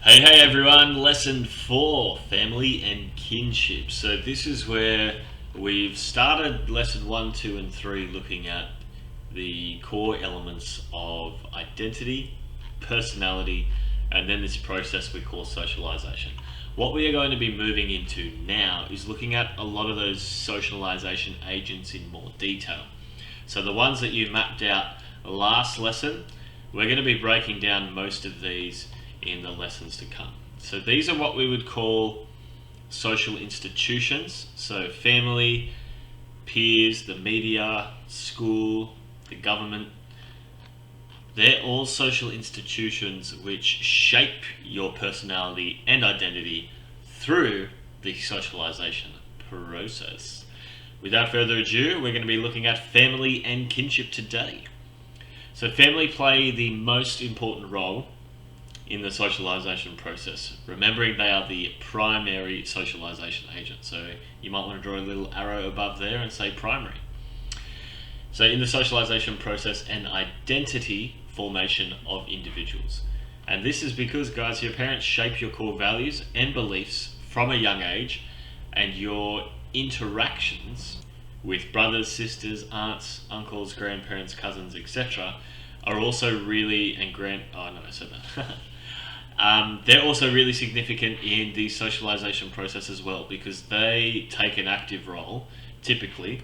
Hey everyone, lesson 4, family and kinship. So this is where we've started lesson 1, 2 and 3 looking at the core elements of identity, personality, and then this process we call socialization. What we are going to be moving into now is looking at a lot of those socialization agents in more detail. So the ones that you mapped out last lesson, we're going to be breaking down most of these in the lessons to come. So these are what we would call social institutions. So family, peers, the media, school, the government. They're all social institutions which shape your personality and identity through the socialization process. Without further ado, we're going to be looking at family and kinship today. So family play the most important role in the socialization process, remembering they are the primary socialization agent. So you might want to draw a little arrow above there and say primary. So in the socialization process and identity formation of individuals. And this is because, guys, your parents shape your core values and beliefs from a young age, and your interactions with brothers, sisters, aunts, uncles, grandparents, cousins, etc. are also really, and they're also really significant in the socialization process as well, because they take an active role, typically,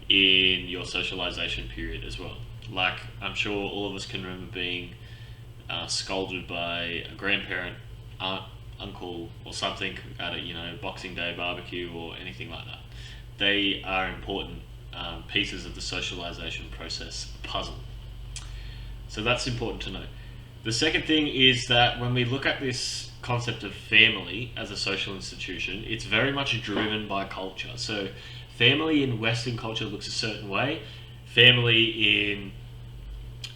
in your socialization period as well. Like, I'm sure all of us can remember being scolded by a grandparent, aunt, uncle, or something at a Boxing Day barbecue or anything like that. They are important pieces of the socialization process puzzle. So that's important to know. The second thing is that when we look at this concept of family as a social institution, it's very much driven by culture. So family in Western culture looks a certain way. Family in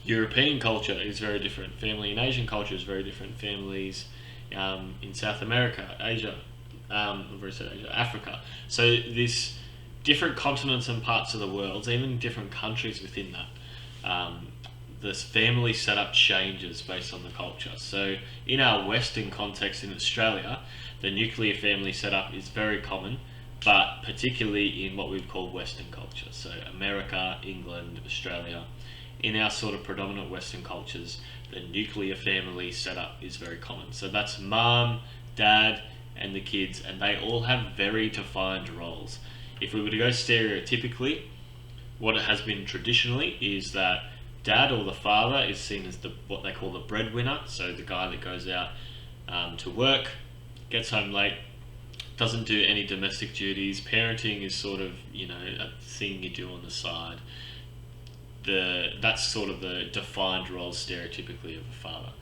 European culture is very different. Family in Asian culture is very different. Families in South America, Asia, Africa. So this different continents and parts of the world, even different countries within that. This family setup changes based on the culture. So in our Western context in Australia, the nuclear family setup is very common, but particularly in what we'd call Western culture. So America, England, Australia, in our sort of predominant Western cultures, the nuclear family setup is very common. So that's mum, dad, and the kids, and they all have very defined roles. If we were to go stereotypically, what it has been traditionally is that dad or the father is seen as what they call the breadwinner, so the guy that goes out to work, gets home late, doesn't do any domestic duties. Parenting is sort of a thing you do on the side. That's sort of the defined role stereotypically of a father.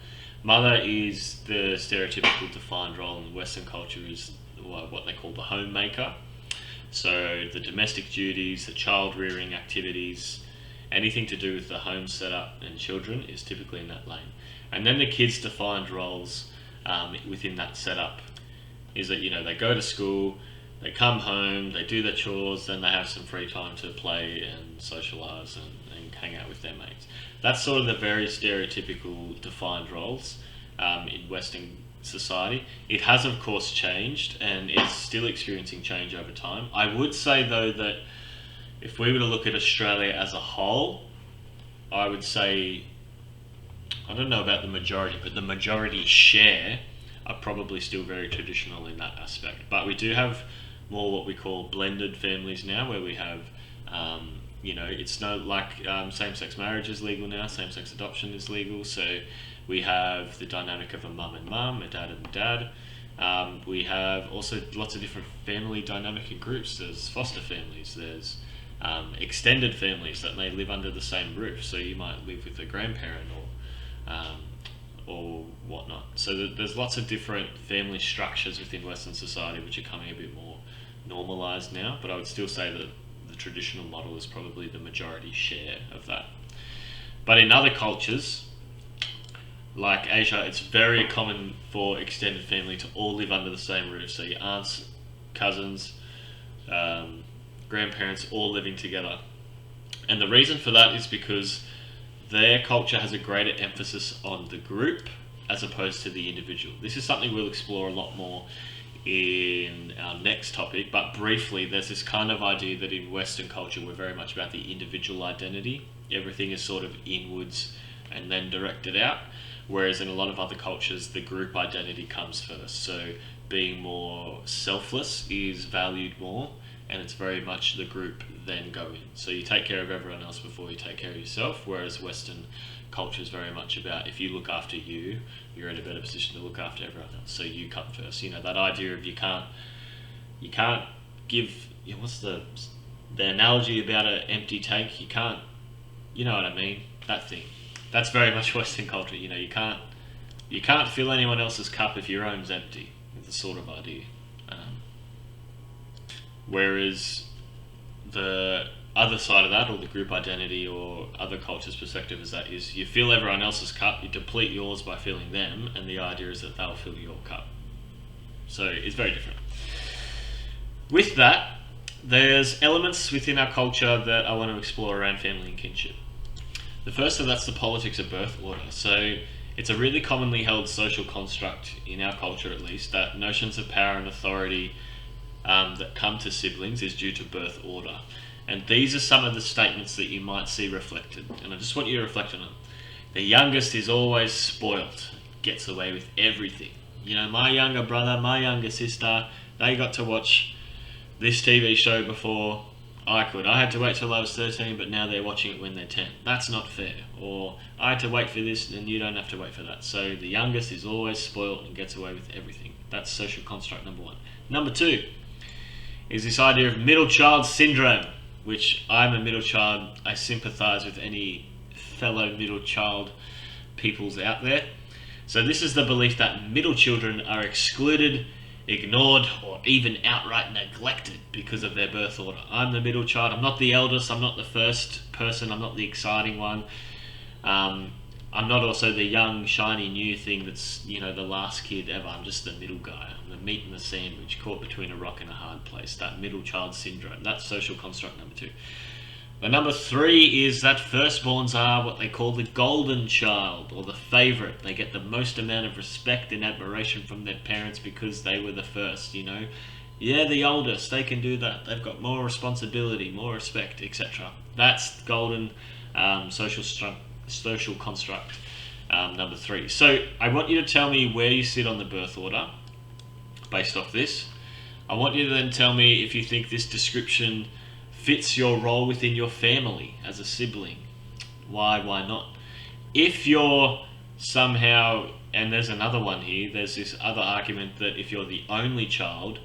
Mother is the stereotypical defined role in Western culture, is what they call the homemaker. So the domestic duties, the child rearing activities, anything to do with the home setup and children is typically in that lane. And then the kids' defined roles within that setup is that they go to school, they come home, they do their chores, then they have some free time to play and socialise and hang out with their mates. That's sort of the very stereotypical defined roles in Western society. It has of course changed, and it's still experiencing change over time. I would say though that if we were to look at Australia as a whole, I would say, I don't know about the majority, but the majority share are probably still very traditional in that aspect. But we do have more what we call blended families now, where we have, it's no like same-sex marriage is legal now, same-sex adoption is legal. So we have the dynamic of a mum and mum, a dad and dad. We have also lots of different family dynamic in groups. There's foster families, there's extended families that may live under the same roof. So you might live with a grandparent or whatnot. So there's lots of different family structures within Western society which are coming a bit more normalised now. But I would still say that the traditional model is probably the majority share of that. But in other cultures, like Asia, it's very common for extended family to all live under the same roof. So your aunts, cousins, grandparents all living together. And the reason for that is because their culture has a greater emphasis on the group as opposed to the individual. This is something we'll explore a lot more in our next topic, but briefly, there's this kind of idea that in Western culture we're very much about the individual identity. Everything is sort of inwards and then directed out, whereas in a lot of other cultures the group identity comes first. So being more selfless is valued more, and it's very much the group then go in. So you take care of everyone else before you take care of yourself, whereas Western culture is very much about if you look after you, you're in a better position to look after everyone else. So you come first. You know, that idea of you can't give, you know, what's the analogy about an empty tank? You can't, you know what I mean? That thing. That's very much Western culture. You know, you can't fill anyone else's cup if your own's empty. It's the sort of idea. Whereas the other side of that, or the group identity or other cultures' perspective is you fill everyone else's cup, you deplete yours by filling them, and the idea is that they'll fill your cup. So it's very different. With that, there's elements within our culture that I want to explore around family and kinship. The first of that's the politics of birth order. So it's a really commonly held social construct in our culture, at least, that notions of power and authority that come to siblings is due to birth order. And these are some of the statements that you might see reflected. And I just want you to reflect on them. The youngest is always spoilt, gets away with everything. You know, my younger brother, my younger sister, they got to watch this TV show before I could. I had to wait till I was 13, but now they're watching it when they're 10. That's not fair. Or I had to wait for this, and you don't have to wait for that. So the youngest is always spoilt and gets away with everything. That's social construct number one. Number two is this idea of middle child syndrome, which I'm a middle child. I sympathise with any fellow middle child peoples out there. So this is the belief that middle children are excluded, ignored, or even outright neglected because of their birth order. I'm the middle child. I'm not the eldest. I'm not the first person. I'm not the exciting one. I'm not also the young, shiny, new thing that's, you know, the last kid ever. I'm just the middle guy. I'm the meat in the sandwich, caught between a rock and a hard place. That middle child syndrome. That's social construct number two. The number three is that firstborns are what they call the golden child, or the favourite. They get the most amount of respect and admiration from their parents because they were the first, you know. Yeah, the oldest, they can do that. They've got more responsibility, more respect, etc. That's golden social construct number three. So I want you to tell me where you sit on the birth order based off this. I want you to then tell me if you think this description fits your role within your family as a sibling. Why not? If you're somehow, and there's another one here, there's this other argument that if you're the only child,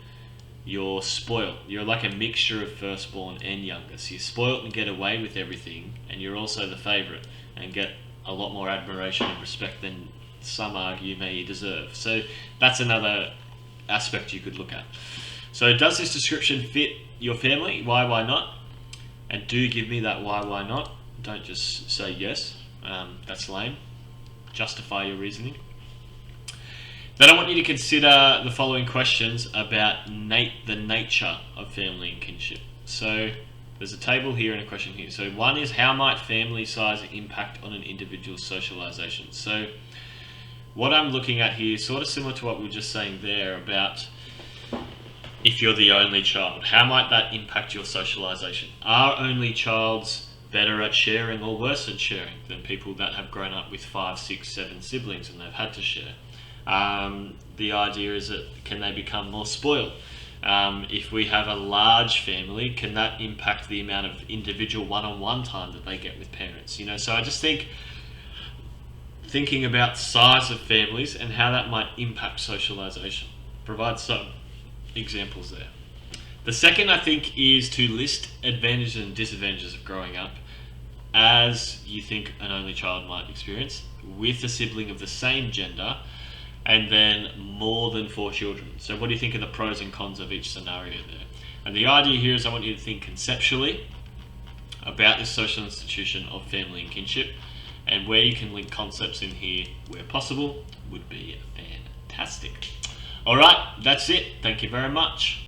you're spoiled. You're like a mixture of firstborn and youngest. You're spoiled and get away with everything, and you're also the favourite and get a lot more admiration and respect than some argue may you deserve. So that's another aspect you could look at. So does this description fit your family? Why not? And do give me that why not. Don't just say yes. That's lame. Justify your reasoning. Then I want you to consider the following questions about the nature of family and kinship. So there's a table here and a question here. So one is, how might family size impact on an individual's socialization? So what I'm looking at here is sort of similar to what we were just saying there about if you're the only child. How might that impact your socialization? Are only childs better at sharing or worse at sharing than people that have grown up with 5, 6, 7 siblings and they've had to share? The idea is that can they become more spoiled? If we have a large family, can that impact the amount of individual one-on-one time that they get with parents? You know, so I just thinking about size of families and how that might impact socialization. Provide some examples there. The second, I think, is to list advantages and disadvantages of growing up as you think an only child might experience with a sibling of the same gender, and then more than 4 children. So what do you think are the pros and cons of each scenario there? And the idea here is I want you to think conceptually about this social institution of family and kinship, and where you can link concepts in here where possible would be fantastic. All right, that's it. Thank you very much.